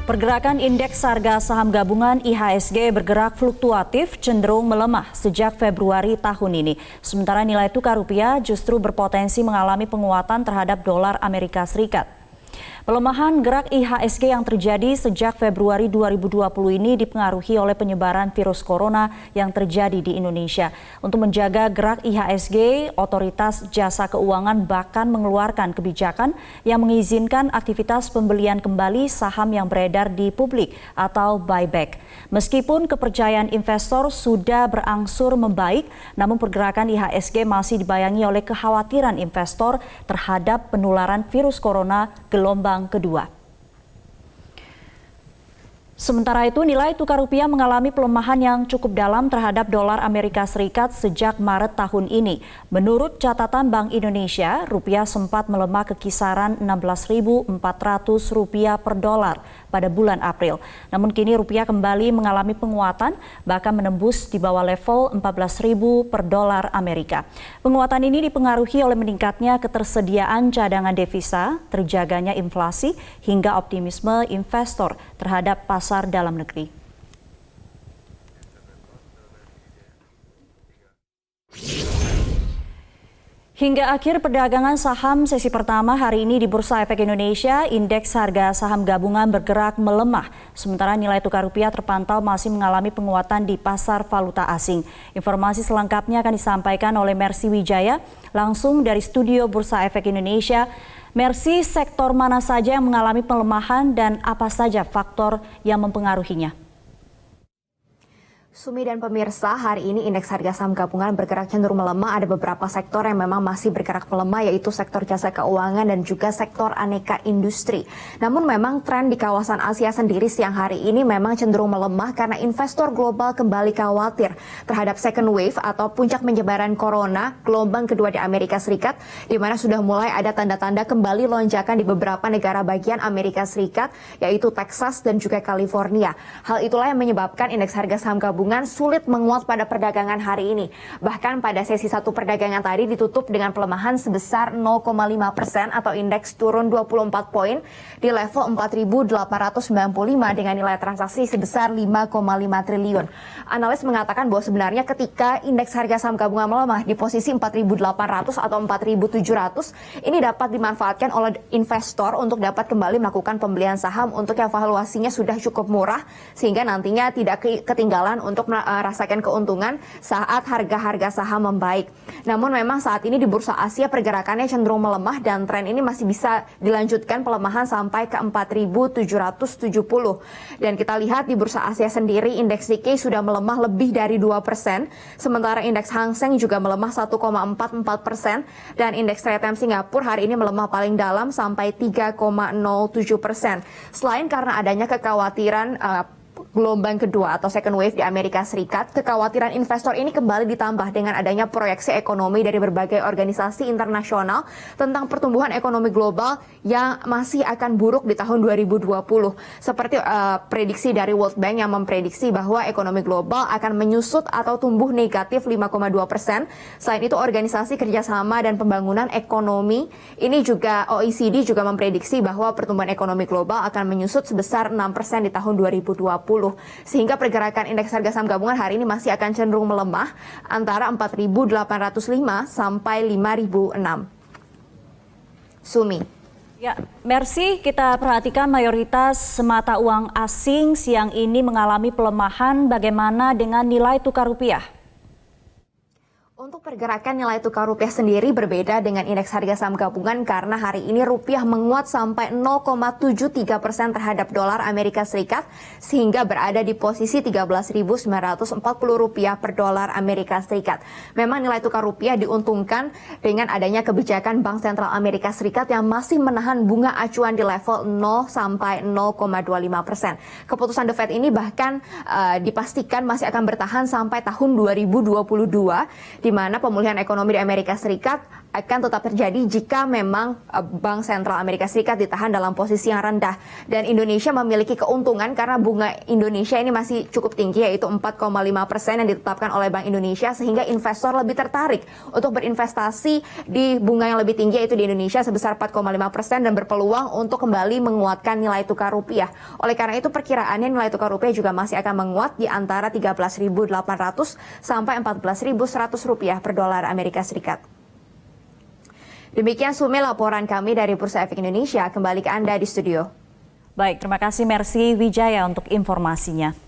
Pergerakan indeks harga saham gabungan IHSG bergerak fluktuatif cenderung melemah sejak Februari tahun ini. Sementara nilai tukar rupiah justru berpotensi mengalami penguatan terhadap dolar Amerika Serikat. Pelemahan gerak IHSG yang terjadi sejak Februari 2020 ini dipengaruhi oleh penyebaran virus corona yang terjadi di Indonesia. Untuk menjaga gerak IHSG, Otoritas Jasa Keuangan bahkan mengeluarkan kebijakan yang mengizinkan aktivitas pembelian kembali saham yang beredar di publik atau buyback. Meskipun kepercayaan investor sudah berangsur membaik, namun pergerakan IHSG masih dibayangi oleh kekhawatiran investor terhadap penularan virus corona gelombang kedua. Sementara itu, nilai tukar rupiah mengalami pelemahan yang cukup dalam terhadap dolar Amerika Serikat sejak Maret tahun ini. Menurut catatan Bank Indonesia, rupiah sempat melemah ke kisaran Rp16.400 per dolar pada bulan April. Namun kini rupiah kembali mengalami penguatan, bahkan menembus di bawah level 14.000 per dolar Amerika. Penguatan ini dipengaruhi oleh meningkatnya ketersediaan cadangan devisa, terjaganya inflasi, hingga optimisme investor terhadap pasar dalam negeri. Hingga akhir perdagangan saham sesi pertama hari ini di Bursa Efek Indonesia, indeks harga saham gabungan bergerak melemah. Sementara nilai tukar rupiah terpantau masih mengalami penguatan di pasar valuta asing. Informasi selengkapnya akan disampaikan oleh Mercy Wijaya langsung dari studio Bursa Efek Indonesia. Mercy, sektor mana saja yang mengalami pelemahan dan apa saja faktor yang mempengaruhinya? Sumi dan pemirsa, hari ini indeks harga saham gabungan bergerak cenderung melemah. Ada beberapa sektor yang memang masih bergerak melemah, yaitu sektor jasa keuangan dan juga sektor aneka industri. Namun memang tren di kawasan Asia sendiri siang hari ini memang cenderung melemah karena investor global kembali khawatir terhadap second wave atau puncak penyebaran corona gelombang kedua di Amerika Serikat, di mana sudah mulai ada tanda-tanda kembali lonjakan di beberapa negara bagian Amerika Serikat, yaitu Texas dan juga California. Hal itulah yang menyebabkan indeks harga saham gabungan sulit menguat pada perdagangan hari ini. Bahkan pada sesi satu perdagangan tadi ditutup dengan pelemahan sebesar 0,5% atau indeks turun 24 poin di level 4.895 dengan nilai transaksi sebesar 5,5 triliun. Analis mengatakan bahwa sebenarnya ketika indeks harga saham gabungan melemah di posisi 4.800 atau 4.700, ini dapat dimanfaatkan oleh investor untuk dapat kembali melakukan pembelian saham untuk yang valuasinya sudah cukup murah sehingga nantinya tidak ketinggalan untuk merasakan keuntungan saat harga-harga saham membaik. Namun memang saat ini di Bursa Asia pergerakannya cenderung melemah dan tren ini masih bisa dilanjutkan pelemahan sampai ke 4.770. Dan kita lihat di Bursa Asia sendiri indeks Nikkei sudah melemah lebih dari 2%, sementara indeks Hang Seng juga melemah 1,44% dan indeks TSM Singapura hari ini melemah paling dalam sampai 3,07%. Selain karena adanya kekhawatiran gelombang kedua atau second wave di Amerika Serikat, kekhawatiran investor ini kembali ditambah dengan adanya proyeksi ekonomi dari berbagai organisasi internasional tentang pertumbuhan ekonomi global yang masih akan buruk di tahun 2020. Seperti prediksi dari World Bank yang memprediksi bahwa ekonomi global akan menyusut atau tumbuh negatif 5,2%. Selain itu, Organisasi Kerjasama dan Pembangunan Ekonomi ini juga OECD juga memprediksi bahwa pertumbuhan ekonomi global akan menyusut sebesar 6% di tahun 2020. Sehingga pergerakan indeks harga saham gabungan hari ini masih akan cenderung melemah antara 4.805 sampai 5.006. Sumi. Ya, Mercy, kita perhatikan mayoritas mata uang asing siang ini mengalami pelemahan. Bagaimana dengan nilai tukar rupiah? Untuk pergerakan nilai tukar rupiah sendiri berbeda dengan indeks harga saham gabungan karena hari ini rupiah menguat sampai 0,73% terhadap dolar Amerika Serikat sehingga berada di posisi Rp13.940 per dolar Amerika Serikat. Memang nilai tukar rupiah diuntungkan dengan adanya kebijakan Bank Sentral Amerika Serikat yang masih menahan bunga acuan di level 0 sampai 0,25%. Keputusan The Fed ini bahkan dipastikan masih akan bertahan sampai tahun 2022 di mana pemulihan ekonomi di Amerika Serikat akan tetap terjadi jika memang Bank Sentral Amerika Serikat ditahan dalam posisi yang rendah. Dan Indonesia memiliki keuntungan karena bunga Indonesia ini masih cukup tinggi, yaitu 4,5% yang ditetapkan oleh Bank Indonesia, sehingga investor lebih tertarik untuk berinvestasi di bunga yang lebih tinggi, yaitu di Indonesia sebesar 4,5% dan berpeluang untuk kembali menguatkan nilai tukar rupiah. Oleh karena itu perkiraannya nilai tukar rupiah juga masih akan menguat di antara 13.800 sampai 14.100 rupiah per dolar Amerika Serikat. Demikian Sumi laporan kami dari Bursa Efek Indonesia. Kembali ke Anda di studio. Baik, terima kasih Mercy Wijaya untuk informasinya.